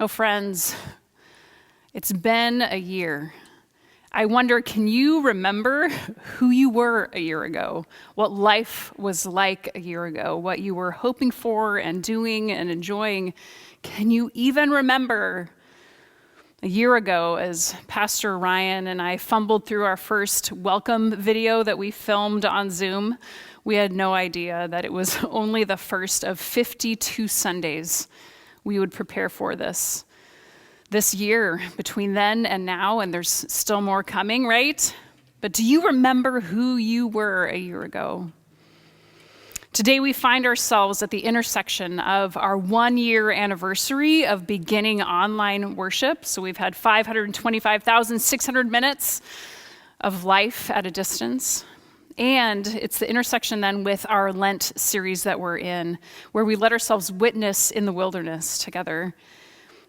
Oh, friends, it's been a year. I wonder, can you remember who you were a year ago? What life was like a year ago? What you were hoping for and doing and enjoying? Can you even remember a year ago as Pastor Ryan and I fumbled through our first welcome video that we filmed on Zoom? We had no idea that it was only the first of 52 Sundays we would prepare for this year between then and now, and there's still more coming, right? But do you remember who you were a year ago? Today we find ourselves at the intersection of our 1-year anniversary of beginning online worship. So we've had 525,600 minutes of life at a distance. And it's the intersection then with our Lent series that we're in, where we let ourselves witness in the wilderness together.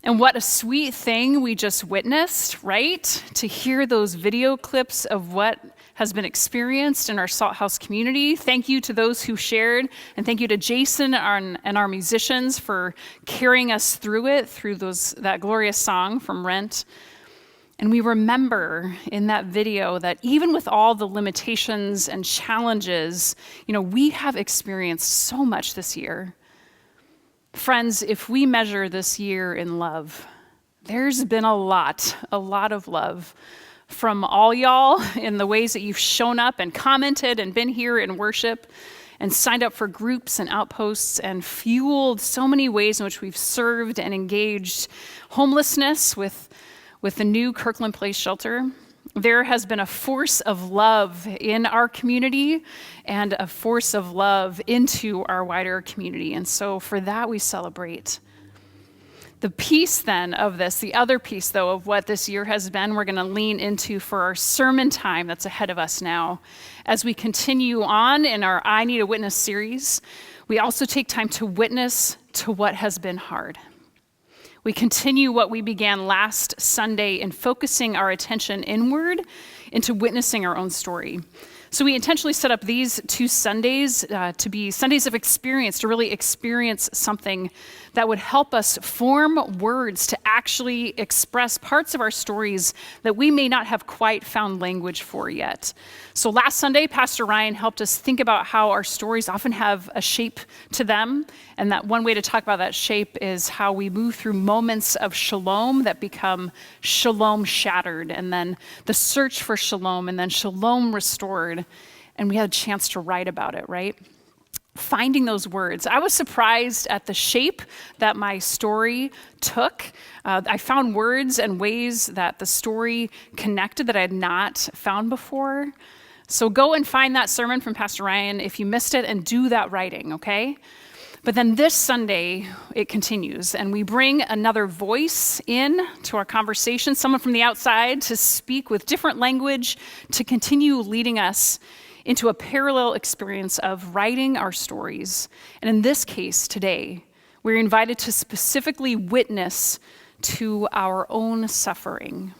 And what a sweet thing we just witnessed, right? To hear those video clips of what has been experienced in our Salt House community. Thank you to those who shared, and thank you to Jason and our musicians for carrying us through it, through that glorious song from Rent. And we remember in that video that even with all the limitations and challenges, we have experienced so much this year. Friends, if we measure this year in love, there's been a lot of love from all y'all in the ways that you've shown up and commented and been here in worship and signed up for groups and outposts and fueled so many ways in which we've served and engaged homelessness with the new Kirkland Place shelter. There has been a force of love in our community and a force of love into our wider community. And so for that, we celebrate. The piece then of this, the other piece though of what this year has been, we're going to lean into for our sermon time that's ahead of us now. As we continue on in our I Need a Witness series, we also take time to witness to what has been hard. We continue what we began last Sunday in focusing our attention inward into witnessing our own story. So we intentionally set up these 2 Sundays to be Sundays of experience, to really experience something that would help us form words to actually express parts of our stories that we may not have quite found language for yet. So last Sunday, Pastor Ryan helped us think about how our stories often have a shape to them. And that one way to talk about that shape is how we move through moments of shalom that become shalom shattered, and then the search for shalom, and then shalom restored. And we had a chance to write about it, right? Finding those words. I was surprised at the shape that my story took. I found words and ways that the story connected that I had not found before. So go and find that sermon from Pastor Ryan if you missed it, and do that writing, okay? But then this Sunday, it continues, and we bring another voice in to our conversation, someone from the outside to speak with different language, to continue leading us into a parallel experience of writing our stories. And in this case today, we're invited to specifically witness to our own suffering.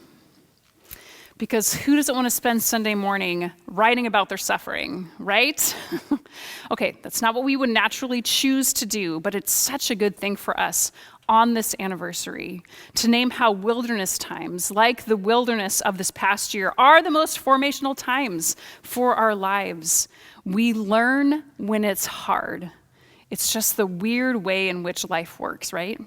Because who doesn't want to spend Sunday morning writing about their suffering, right? Okay, that's not what we would naturally choose to do, but it's such a good thing for us on this anniversary to name how wilderness times, like the wilderness of this past year, are the most formational times for our lives. We learn when it's hard. It's just the weird way in which life works, right?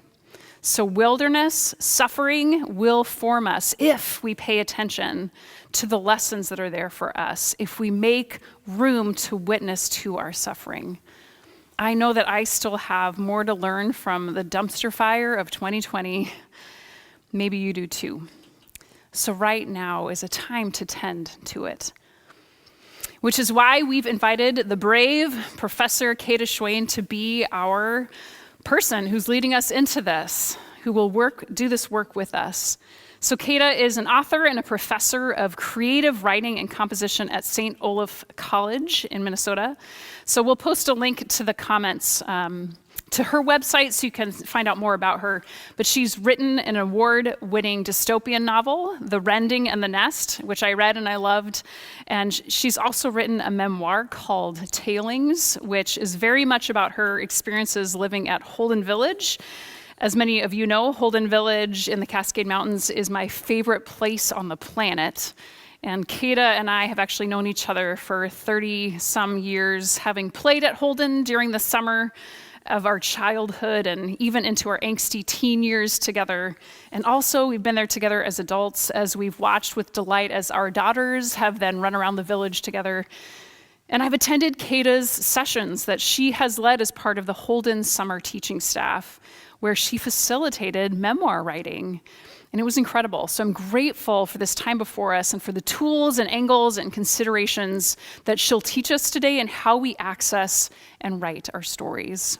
So wilderness, suffering will form us if we pay attention to the lessons that are there for us, if we make room to witness to our suffering. I know that I still have more to learn from the dumpster fire of 2020. Maybe you do too. So right now is a time to tend to it. Which is why we've invited the brave Professor Kaethe Schwehn to be our person who's leading us into this, who will do this work with us. So Kaethe is an author and a professor of creative writing and composition at St Olaf College in Minnesota. So we'll post a link to the comments to her website so you can find out more about her. But she's written an award-winning dystopian novel, The Rending and the Nest, which I read and I loved. And she's also written a memoir called Tailings, which is very much about her experiences living at Holden Village As many of you know, Holden Village in the Cascade Mountains is my favorite place on the planet. And Kaethe and I have actually known each other for 30-some years, having played at Holden during the summer of our childhood and even into our angsty teen years together. And also, we've been there together as adults as we've watched with delight as our daughters have then run around the village together. And I've attended Kaethe's sessions that she has led as part of the Holden summer teaching staff, where she facilitated memoir writing. And it was incredible. So I'm grateful for this time before us and for the tools and angles and considerations that she'll teach us today and how we access and write our stories.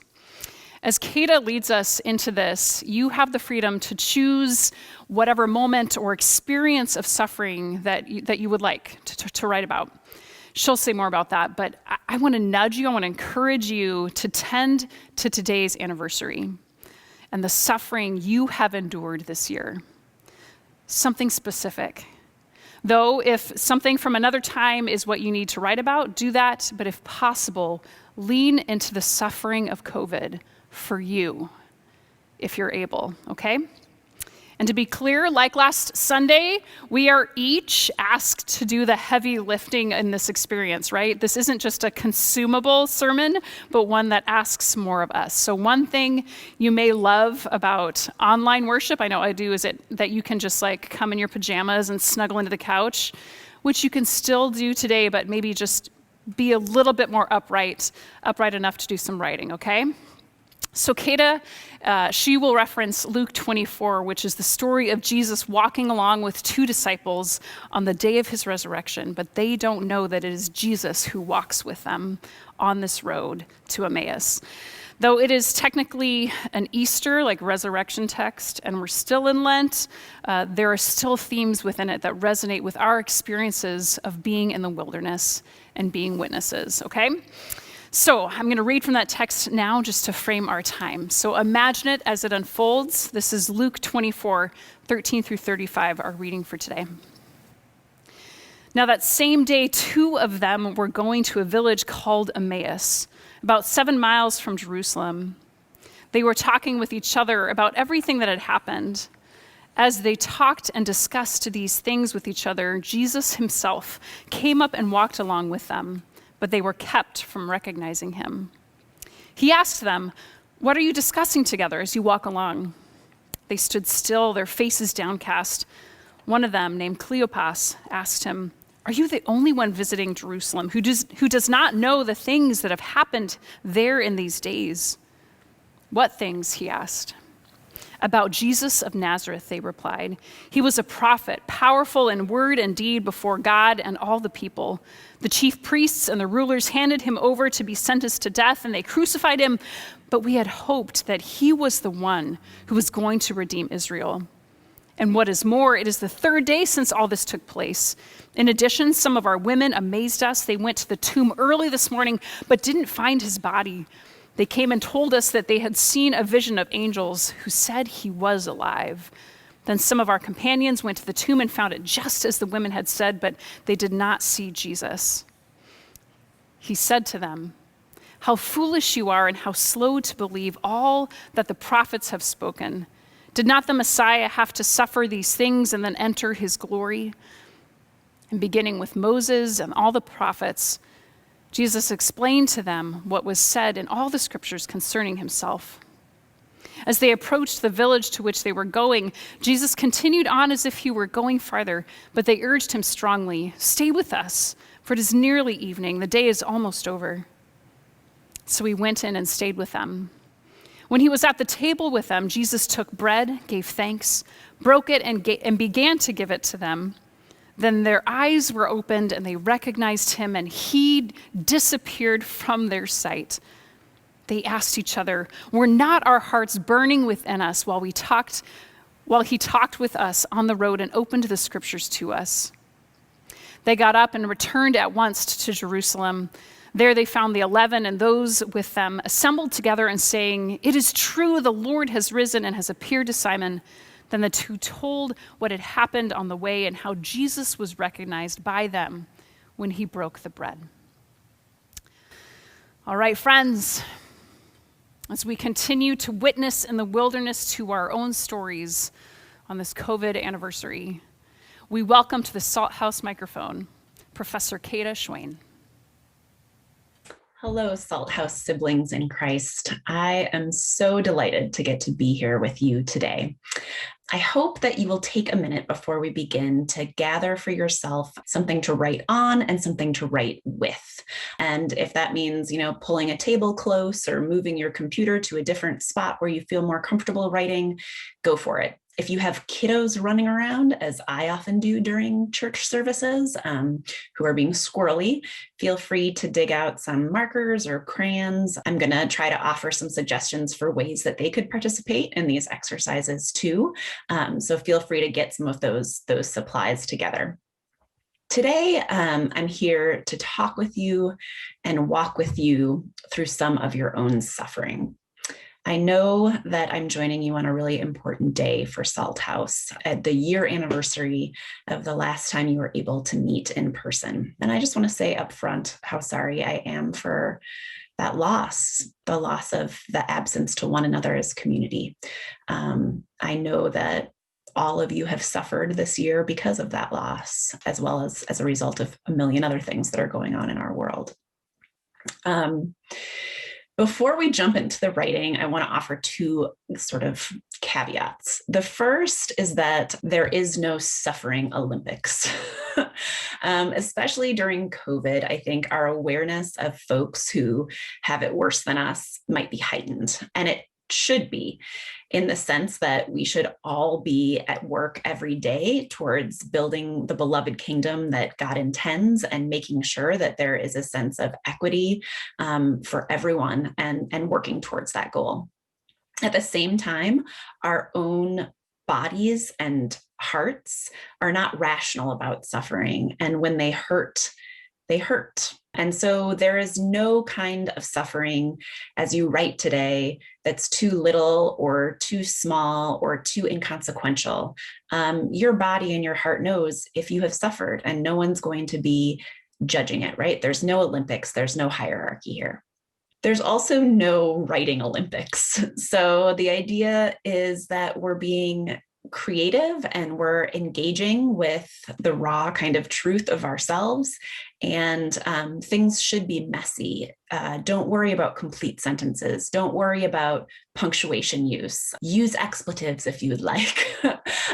As Kaethe leads us into this, you have the freedom to choose whatever moment or experience of suffering that you would like to write about. She'll say more about that, but I want to nudge you, I want to encourage you to tend to today's anniversary and the suffering you have endured this year. Something specific. Though if something from another time is what you need to write about, do that, but if possible, lean into the suffering of COVID for you, if you're able, okay? And to be clear, like last Sunday, we are each asked to do the heavy lifting in this experience, right? This isn't just a consumable sermon, but one that asks more of us. So one thing you may love about online worship, I know I do, is that you can just like come in your pajamas and snuggle into the couch, which you can still do today, but maybe just be a little bit more upright enough to do some writing, okay? So Kaethe, she will reference Luke 24, which is the story of Jesus walking along with two disciples on the day of his resurrection, but they don't know that it is Jesus who walks with them on this road to Emmaus. Though it is technically an Easter, like resurrection text, and we're still in Lent, there are still themes within it that resonate with our experiences of being in the wilderness and being witnesses, okay? So I'm going to read from that text now just to frame our time. So imagine it as it unfolds. This is Luke 24, 13 through 35, our reading for today. Now that same day, two of them were going to a village called Emmaus, about 7 miles from Jerusalem. They were talking with each other about everything that had happened. As they talked and discussed these things with each other, Jesus himself came up and walked along with them, but they were kept from recognizing him. He asked them, "What are you discussing together as you walk along?" They stood still, their faces downcast. One of them, named Cleopas, asked him, "Are you the only one visiting Jerusalem who does not know the things that have happened there in these days?" "What things?" he asked. "About Jesus of Nazareth," they replied. "He was a prophet, powerful in word and deed before God and all the people. The chief priests and the rulers handed him over to be sentenced to death, and they crucified him, but we had hoped that he was the one who was going to redeem Israel. And what is more, it is the third day since all this took place. In addition, some of our women amazed us. They went to the tomb early this morning, but didn't find his body. They came and told us that they had seen a vision of angels who said he was alive. Then some of our companions went to the tomb and found it just as the women had said, but they did not see Jesus." He said to them, "How foolish you are and how slow to believe all that the prophets have spoken. Did not the Messiah have to suffer these things and then enter his glory?" And beginning with Moses and all the prophets, Jesus explained to them what was said in all the scriptures concerning himself. As they approached the village to which they were going, Jesus continued on as if he were going farther, but they urged him strongly, "Stay with us, for it is nearly evening. The day is almost over." So he went in and stayed with them. When he was at the table with them, Jesus took bread, gave thanks, broke it, and began to give it to them. Then their eyes were opened and they recognized him, and he disappeared from their sight. They asked each other, "Were not our hearts burning within us while he talked with us on the road and opened the scriptures to us?" They got up and returned at once to Jerusalem. There they found the 11 and those with them assembled together and saying, "It is true, the Lord has risen and has appeared to Simon." Then the two told what had happened on the way and how Jesus was recognized by them when he broke the bread. All right, friends, as we continue to witness in the wilderness to our own stories on this COVID anniversary, we welcome to the Salt House microphone Professor Kaethe Schwehn. Hello, Salt House siblings in Christ. I am so delighted to get to be here with you today. I hope that you will take a minute before we begin to gather for yourself something to write on and something to write with. And if that means, pulling a table close or moving your computer to a different spot where you feel more comfortable writing, go for it. If you have kiddos running around, as I often do during church services, who are being squirrely, feel free to dig out some markers or crayons. I'm going to try to offer some suggestions for ways that they could participate in these exercises too. So feel free to get some of those supplies together. Today, I'm here to talk with you and walk with you through some of your own suffering. I know that I'm joining you on a really important day for Salt House at the year anniversary of the last time you were able to meet in person. And I just want to say up front how sorry I am for that loss, the loss of the absence to one another as community. I know that all of you have suffered this year because of that loss, as well as a result of a million other things that are going on in our world. Before we jump into the writing, I want to offer two sort of caveats. The first is that there is no suffering Olympics. Especially during COVID, I think our awareness of folks who have it worse than us might be heightened, and it should be, in the sense that we should all be at work every day towards building the beloved kingdom that God intends and making sure that there is a sense of equity for everyone and working towards that goal. At the same time, our own bodies and hearts are not rational about suffering. And when they hurt, they hurt. And so there is no kind of suffering, as you write today, that's too little or too small or too inconsequential. Your body and your heart knows if you have suffered, and no one's going to be judging it, right? There's no Olympics, there's no hierarchy here. There's also no writing Olympics. So the idea is that we're being creative and we're engaging with the raw kind of truth of ourselves, and things should be messy. Don't worry about complete sentences. Don't worry about punctuation use. Use expletives if you would like.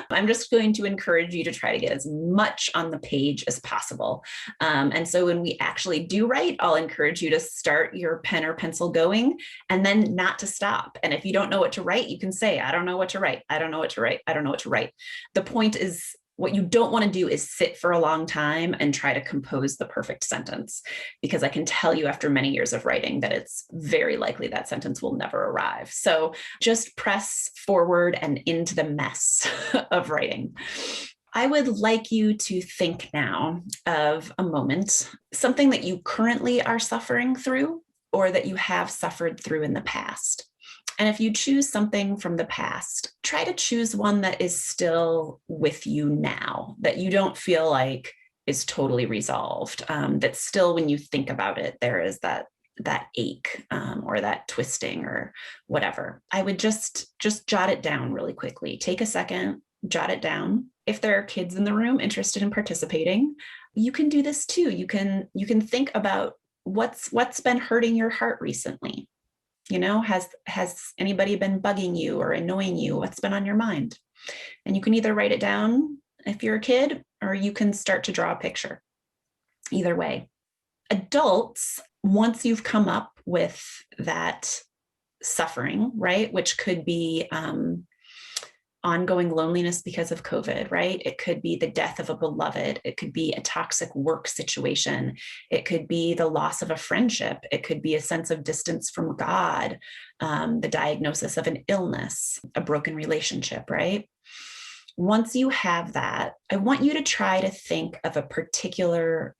I'm just going to encourage you to try to get as much on the page as possible. And so when we actually do write, I'll encourage you to start your pen or pencil going and then not to stop. And if you don't know what to write, you can say, I don't know what to write. I don't know what to write. I don't know what to write. The point is, what you don't want to do is sit for a long time and try to compose the perfect sentence, because I can tell you after many years of writing that it's very likely that sentence will never arrive. So just press forward and into the mess of writing. I would like you to think now of a moment, something that you currently are suffering through or that you have suffered through in the past. And if you choose something from the past, try to choose one that is still with you now, that you don't feel like is totally resolved, that still, when you think about it, there is that ache or that twisting or whatever. I would just jot it down really quickly. Take a second, jot it down. If there are kids in the room interested in participating, you can do this too. You can think about what's been hurting your heart recently. Has anybody been bugging you or annoying you? What's been on your mind? And you can either write it down if you're a kid, or you can start to draw a picture. Either way. Adults, once you've come up with that suffering, right, which could be ongoing loneliness because of COVID, right? It could be the death of a beloved. It could be a toxic work situation. It could be the loss of a friendship. It could be a sense of distance from God, the diagnosis of an illness, a broken relationship, right? Once you have that, I want you to try to think of a particular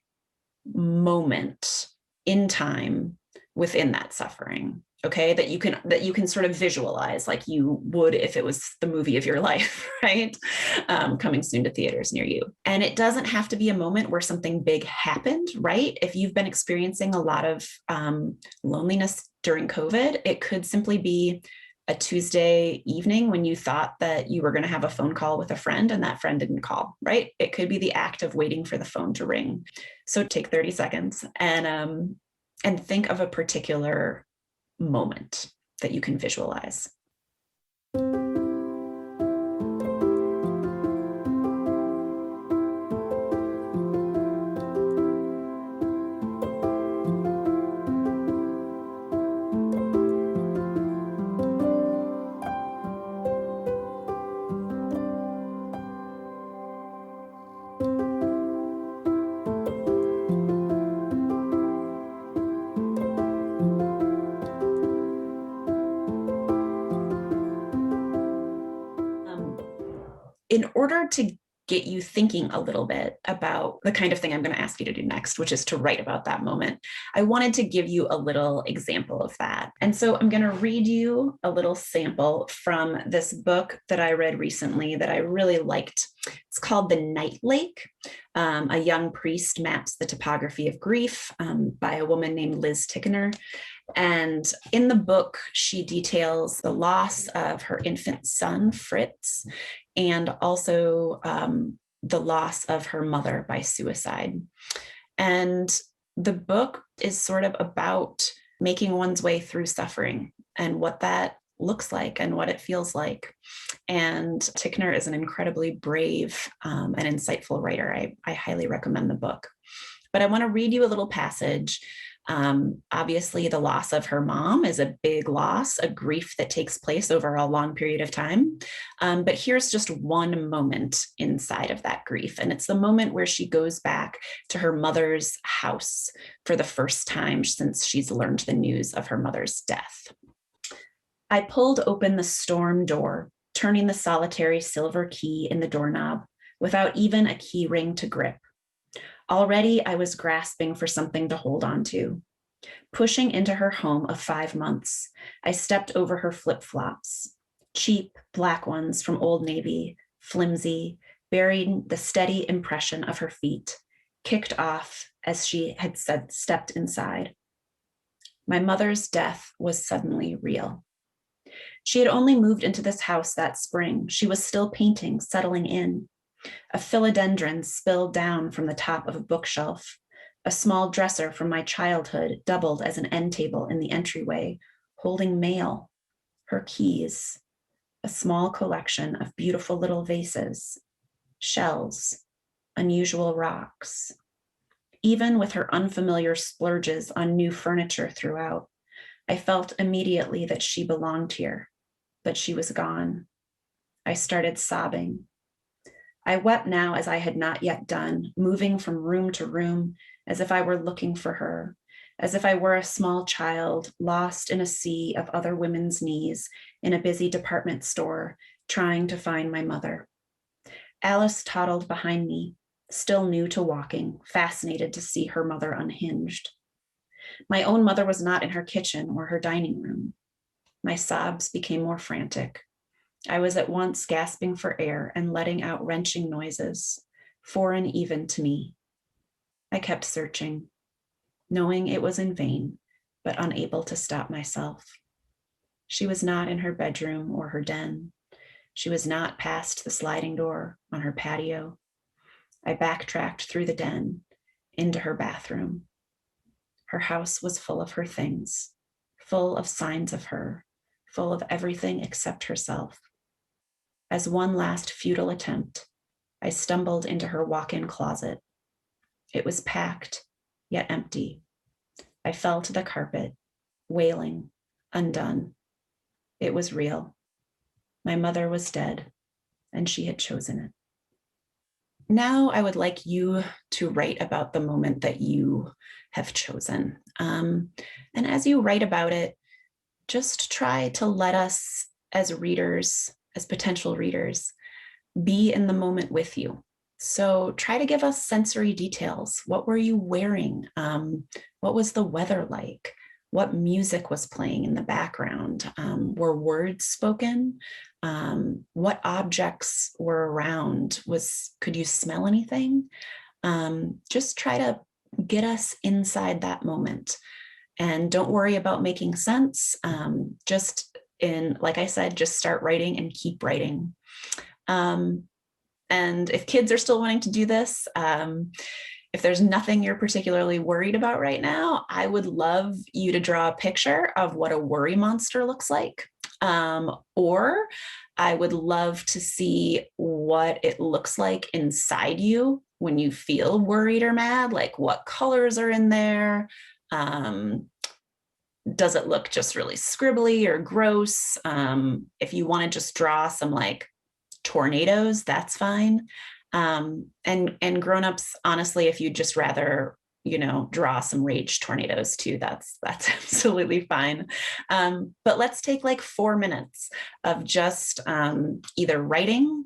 moment in time within that suffering. okay, that you can sort of visualize like you would if it was the movie of your life, right? Coming soon to theaters near you. And it doesn't have to be a moment where something big happened, right? If you've been experiencing a lot of loneliness during COVID, it could simply be a Tuesday evening when you thought that you were going to have a phone call with a friend and that friend didn't call, right? It could be the act of waiting for the phone to ring. So take 30 seconds and think of a particular moment that you can visualize. In order to get you thinking a little bit about the kind of thing I'm going to ask you to do next, which is to write about that moment, I wanted to give you a little example of that. And so I'm going to read you a little sample from this book that I read recently that I really liked. It's called The Night Lake. A young priest maps the topography of grief by a woman named Liz Tickner. And in the book, she details the loss of her infant son, Fritz, and also the loss of her mother by suicide. And the book is sort of about making one's way through suffering and what that looks like and what it feels like. And Tickner is an incredibly brave and insightful writer. I highly recommend the book. But I want to read you a little passage. Obviously, the loss of her mom is a big loss, a grief that takes place over a long period of time. But here's just one moment inside of that grief. And it's the moment where she goes back to her mother's house for the first time since she's learned the news of her mother's death. I pulled open the storm door, turning the solitary silver key in the doorknob without even a key ring to grip. Already, I was grasping for something to hold on to. Pushing into her home of 5 months, I stepped over her flip-flops, cheap black ones from Old Navy, flimsy, bearing the steady impression of her feet, kicked off as she had stepped inside. My mother's death was suddenly real. She had only moved into this house that spring. She was still painting, settling in. A philodendron spilled down from the top of a bookshelf. A small dresser from my childhood doubled as an end table in the entryway, holding mail, her keys, a small collection of beautiful little vases, shells, unusual rocks. Even with her unfamiliar splurges on new furniture throughout, I felt immediately that she belonged here, but she was gone. I started sobbing. I wept now as I had not yet done, moving from room to room as if I were looking for her, as if I were a small child lost in a sea of other women's knees in a busy department store, trying to find my mother. Alice toddled behind me, still new to walking, fascinated to see her mother unhinged. My own mother was not in her kitchen or her dining room. My sobs became more frantic. I was at once gasping for air and letting out wrenching noises, foreign even to me. I kept searching, knowing it was in vain, but unable to stop myself. She was not in her bedroom or her den. She was not past the sliding door on her patio. I backtracked through the den into her bathroom. Her house was full of her things, full of signs of her, full of everything except herself. As one last futile attempt, I stumbled into her walk-in closet. It was packed, yet empty. I fell to the carpet, wailing, undone. It was real. My mother was dead, and she had chosen it. Now I would like you to write about the moment that you have chosen. And as you write about it, just try to let us as readers, as potential readers, be in the moment with you. So try to give us sensory details. What were you wearing? What was the weather like? what music was playing in the background? Were words spoken? What objects were around? Could you smell anything? Just try to get us inside that moment. And don't worry about making sense. Like I said, just start writing and keep writing. And if kids are still wanting to do this, if there's nothing you're particularly worried about right now, I would love you to draw a picture of what a worry monster looks like. Or I would love to see what it looks like inside you when you feel worried or mad, like what colors are in there. Does it look just really scribbly or gross? If you want to just draw some like tornadoes, that's fine. And grown-ups, honestly, if you'd just rather, draw some rage tornadoes too, that's absolutely fine. But let's take like 4 minutes of just either writing,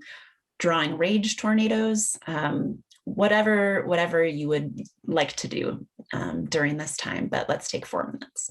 drawing rage tornadoes, whatever you would like to do during this time. But let's take 4 minutes.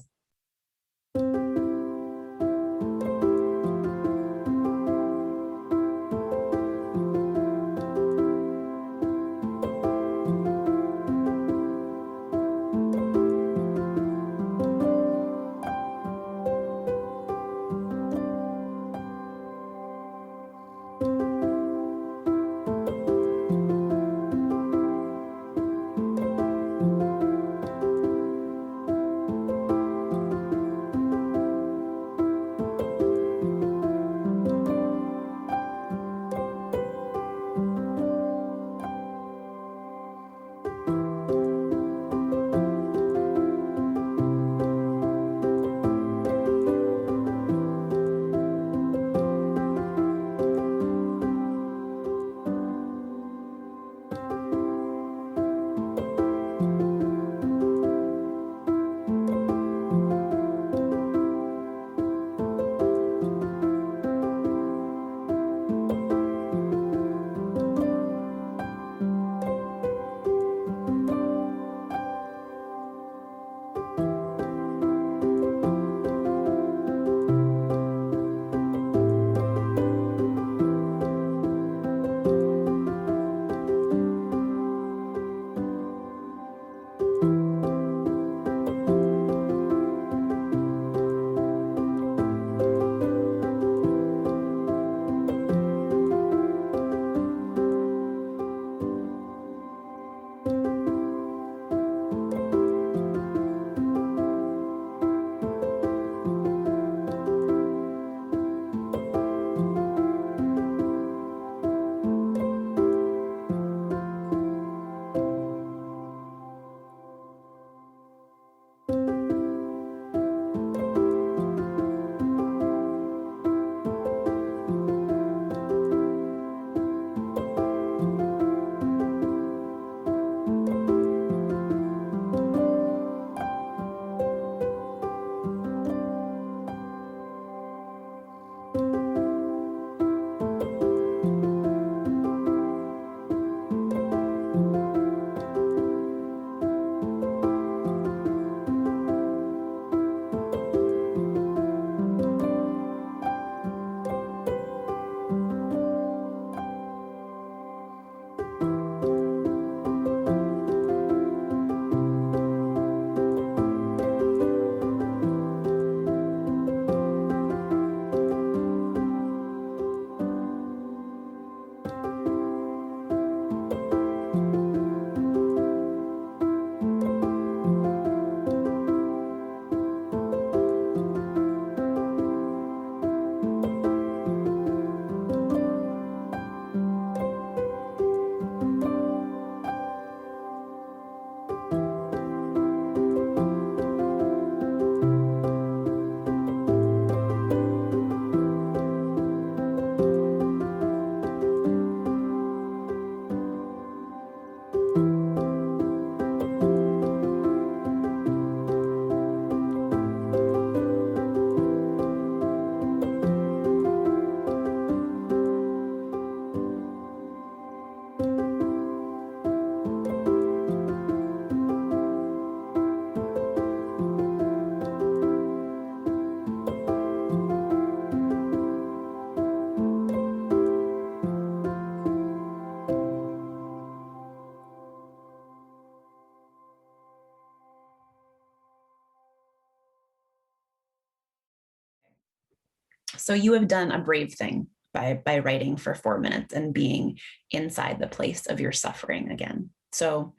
So you have done a brave thing by writing for 4 minutes and being inside the place of your suffering again. So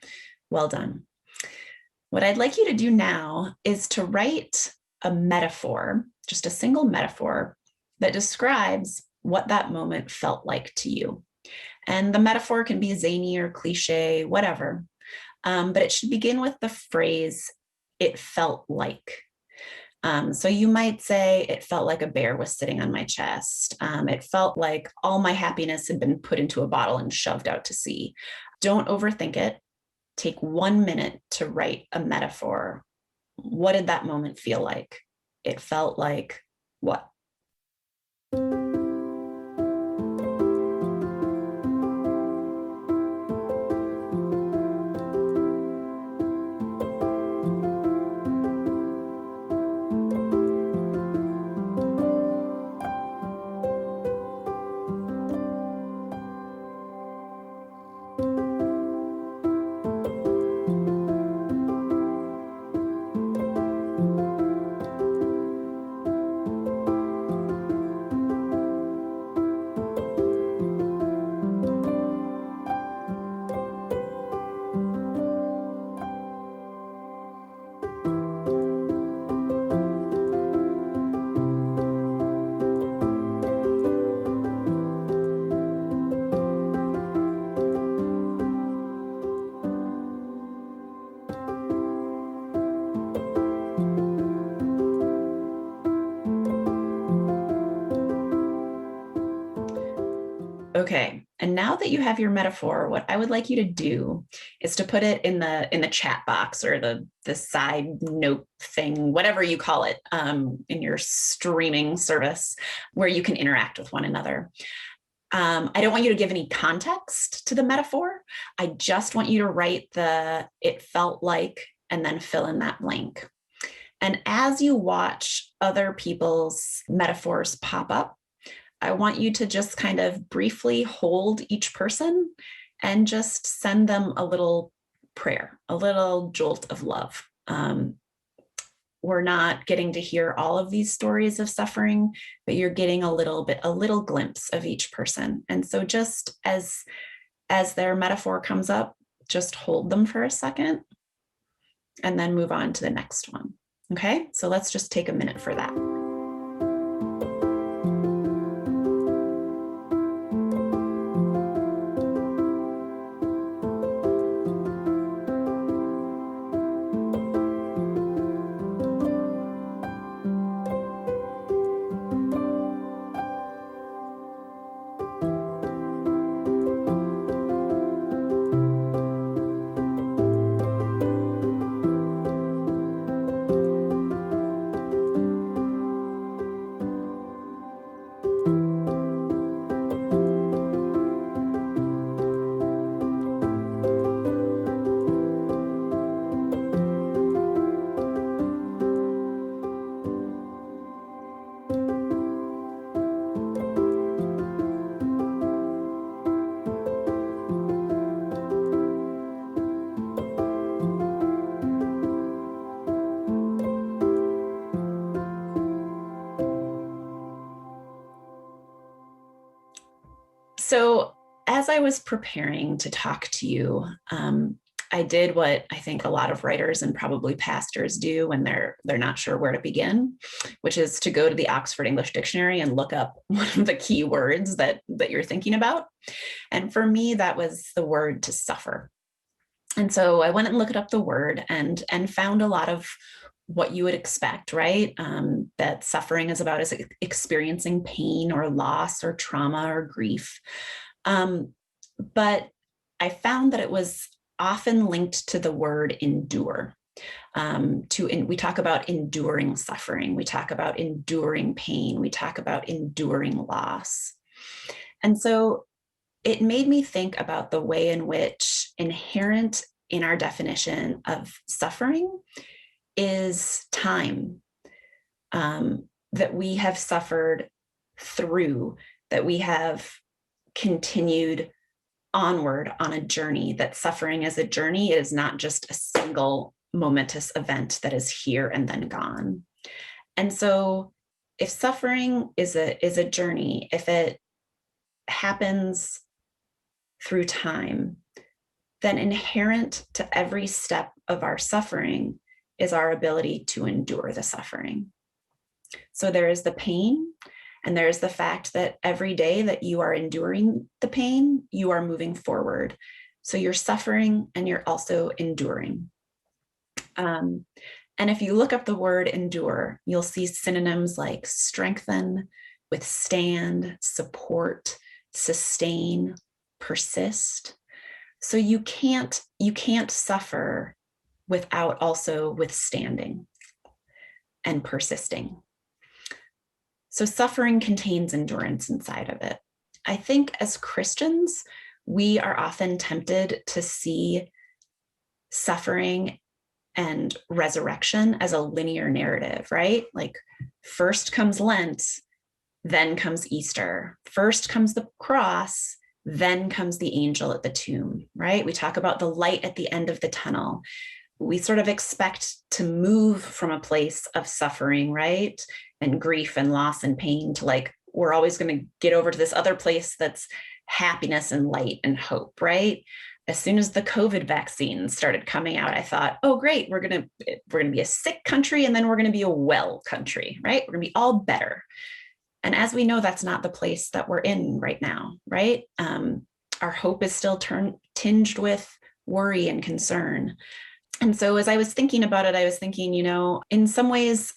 well done. What I'd like you to do now is to write a metaphor, just a single metaphor that describes what that moment felt like to you. And the metaphor can be zany or cliche, whatever, but it should begin with the phrase, "it felt like." So you might say, "It felt like a bear was sitting on my chest. It felt like all my happiness had been put into a bottle and shoved out to sea." Don't overthink it. Take 1 minute to write a metaphor. What did that moment feel like? It felt like what? Okay, and now that you have your metaphor, what I would like you to do is to put it in the chat box or the side note thing, whatever you call it, in your streaming service where you can interact with one another. I don't want you to give any context to the metaphor. I just want you to write "it felt like" and then fill in that blank. And as you watch other people's metaphors pop up, I want you to just kind of briefly hold each person and just send them a little prayer, a little jolt of love. We're not getting to hear all of these stories of suffering, but you're getting a little glimpse of each person. And so just as their metaphor comes up, just hold them for a second and then move on to the next one. Okay, so let's just take a minute for that. So as I was preparing to talk to you, I did what I think a lot of writers and probably pastors do when they're not sure where to begin, which is to go to the Oxford English Dictionary and look up one of the key words that you're thinking about. And for me, that was the word "to suffer." And so I went and looked up the word and found a lot of what you would expect, right? That suffering is about experiencing pain or loss or trauma or grief. But I found that it was often linked to the word "endure." We talk about enduring suffering, we talk about enduring pain, we talk about enduring loss. And so it made me think about the way in which inherent in our definition of suffering is time, that we have suffered through, that we have continued onward on a journey, that suffering as a journey is not just a single momentous event that is here and then gone. And so if suffering is a journey, if it happens through time, then inherent to every step of our suffering is our ability to endure the suffering. So there is the pain, and there's the fact that every day that you are enduring the pain, you are moving forward. So you're suffering and you're also enduring. And if you look up the word endure, you'll see synonyms like strengthen, withstand, support, sustain, persist. So you can't suffer without also withstanding and persisting. So suffering contains endurance inside of it. I think as Christians, we are often tempted to see suffering and resurrection as a linear narrative, right? Like first comes Lent, then comes Easter. First comes the cross, then comes the angel at the tomb, right? We talk about the light at the end of the tunnel. We sort of expect to move from a place of suffering, right? And grief and loss and pain to like, we're always going to get over to this other place that's happiness and light and hope, right? As soon as the COVID vaccines started coming out, I thought, oh, great, we're going to be a sick country and then we're going to be a well country, right? We're going to be all better. And as we know, that's not the place that we're in right now, right? Our hope is still tinged with worry and concern. And so as I was thinking about it, I was thinking, in some ways,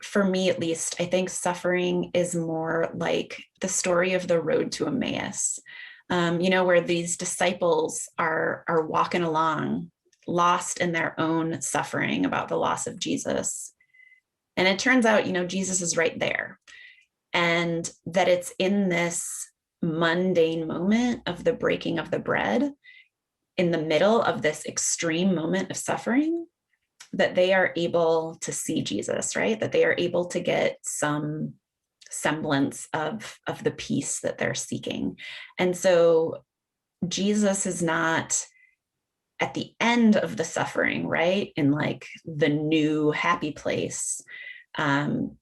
for me at least, I think suffering is more like the story of the road to Emmaus, where these disciples are walking along, lost in their own suffering about the loss of Jesus. And it turns out, Jesus is right there. And that it's in this mundane moment of the breaking of the bread, in the middle of this extreme moment of suffering, that they are able to see Jesus, right? That they are able to get some semblance of the peace that they're seeking. And so Jesus is not at the end of the suffering, right? In like the new happy place.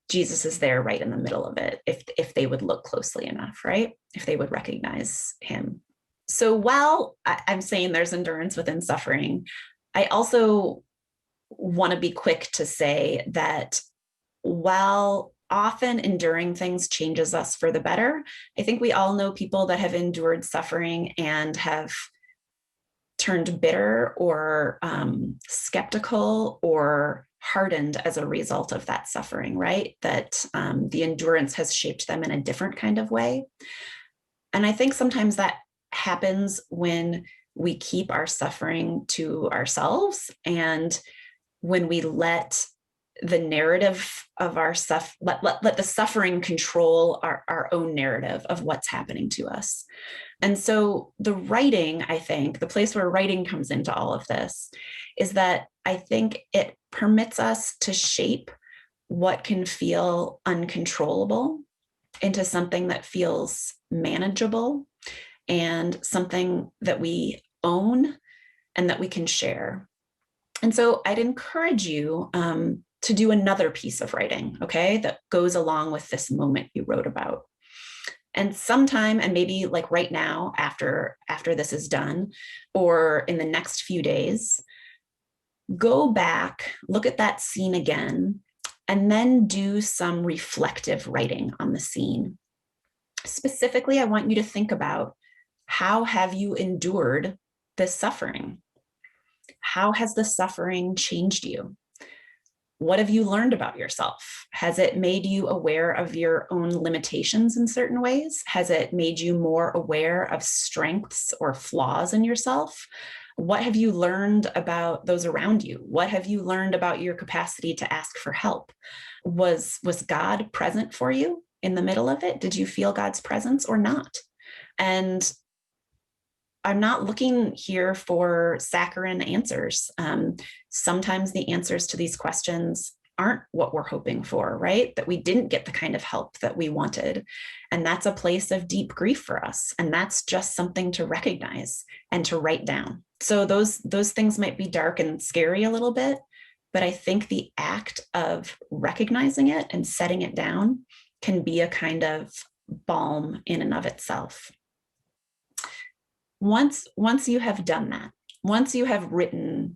Jesus is there right in the middle of it, if they would look closely enough, right? If they would recognize him. So while I'm saying there's endurance within suffering, I also want to be quick to say that while often enduring things changes us for the better, I think we all know people that have endured suffering and have turned bitter or skeptical or hardened as a result of that suffering, right? That the endurance has shaped them in a different kind of way. And I think sometimes that happens when we keep our suffering to ourselves and when we let the narrative of our let the suffering control our own narrative of what's happening to us. And so the writing, I think, the place where writing comes into all of this is that I think it permits us to shape what can feel uncontrollable into something that feels manageable and something that we own and that we can share. And so I'd encourage you to do another piece of writing, okay, that goes along with this moment you wrote about. And sometime, and maybe like right now, after this is done, or in the next few days, go back, look at that scene again, and then do some reflective writing on the scene. Specifically, I want you to think about, how have you endured this suffering? How has the suffering changed you? What have you learned about yourself? Has it made you aware of your own limitations in certain ways? Has it made you more aware of strengths or flaws in yourself? What have you learned about those around you? What have you learned about your capacity to ask for help? Was God present for you in the middle of it? Did you feel God's presence or not? And I'm not looking here for saccharine answers. Sometimes the answers to these questions aren't what we're hoping for, right? That we didn't get the kind of help that we wanted. And that's a place of deep grief for us. And that's just something to recognize and to write down. So those things might be dark and scary a little bit, But I think the act of recognizing it and setting it down can be a kind of balm in and of itself. Once you have done that, once you have written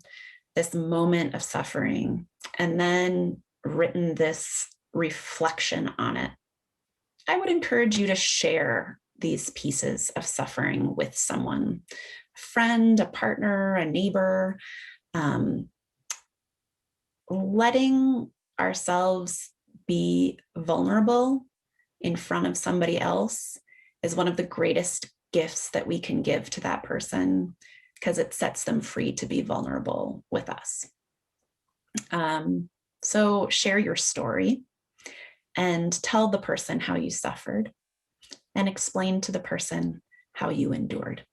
this moment of suffering and then written this reflection on it, I would encourage you to share these pieces of suffering with someone, a friend, a partner, a neighbor. Letting ourselves be vulnerable in front of somebody else is one of the greatest gifts that we can give to that person, because it sets them free to be vulnerable with us. So share your story and tell the person how you suffered and explain to the person how you endured.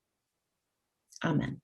Amen.